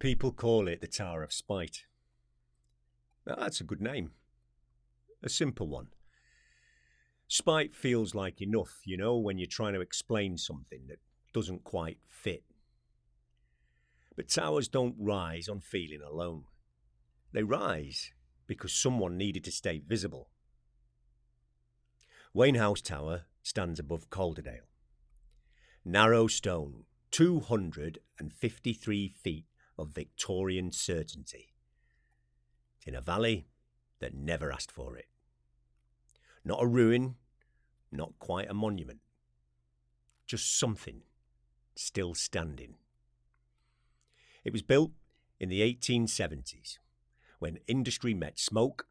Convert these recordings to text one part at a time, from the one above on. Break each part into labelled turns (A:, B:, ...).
A: People call it the Tower of Spite. Now, that's a good name. A simple one. Spite feels like enough, when you're trying to explain something that doesn't quite fit. But towers don't rise on feeling alone. They rise because someone needed to stay visible. Wainhouse Tower stands above Calderdale. Narrow stone, 253 feet of Victorian certainty. In a valley that never asked for it. Not a ruin, not quite a monument. Just something still standing. It was built in the 1870s, when industry met smoke,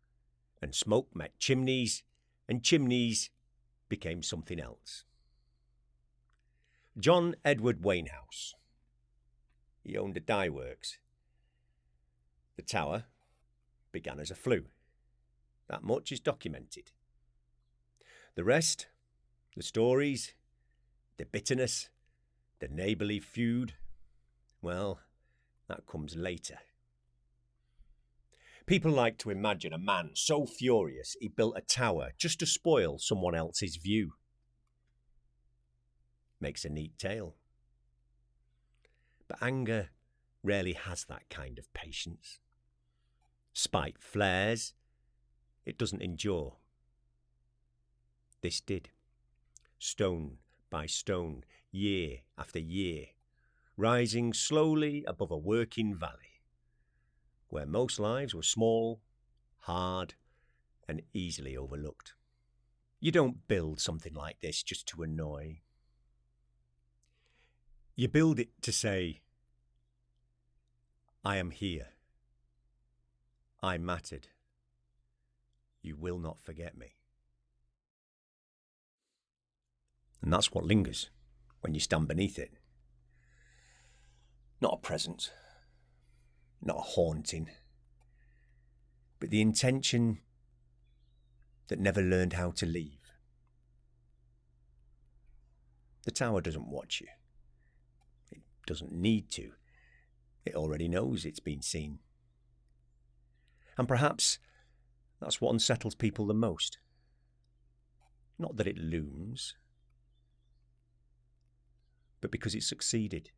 A: and smoke met chimneys, and chimneys became something else. John Edward Wainhouse. He owned a dye works. The tower began as a flue. That much is documented. The rest, the stories, the bitterness, the neighbourly feud, well, that comes later. People like to imagine a man so furious he built a tower just to spoil someone else's view. Makes a neat tale. But anger rarely has that kind of patience. Spite flares, it doesn't endure. This did. Stone by stone, year after year, rising slowly above a working valley, where most lives were small, hard, and easily overlooked. You don't build something like this just to annoy. You build it to say, I am here. I mattered. You will not forget me. And that's what lingers when you stand beneath it. Not a presence, not a haunting, but the intention that never learned how to leave. The tower doesn't watch you. It doesn't need to. It already knows it's been seen. And perhaps that's what unsettles people the most. Not that it looms, but because it succeeded.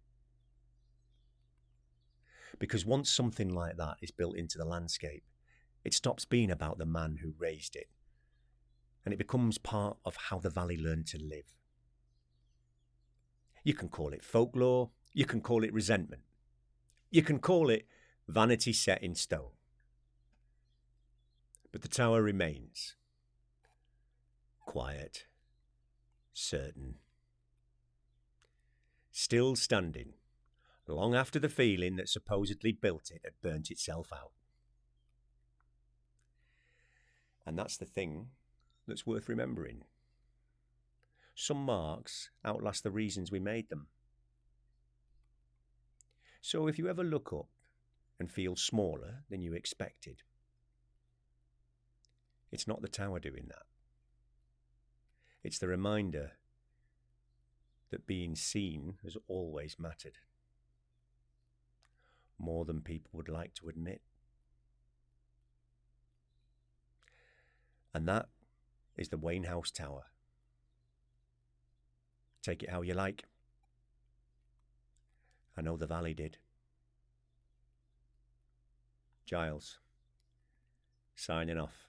A: Because once something like that is built into the landscape, it stops being about the man who raised it, and it becomes part of how the valley learned to live. You can call it folklore, you can call it resentment, you can call it vanity set in stone. But the tower remains. Quiet, certain, still standing, long after the feeling that supposedly built it had burnt itself out. And that's the thing that's worth remembering. Some marks outlast the reasons we made them. So if you ever look up and feel smaller than you expected, it's not the tower doing that. It's the reminder that being seen has always mattered. More than people would like to admit. And that is the Wainhouse Tower. Take it how you like. I know the valley did. Giles, signing off.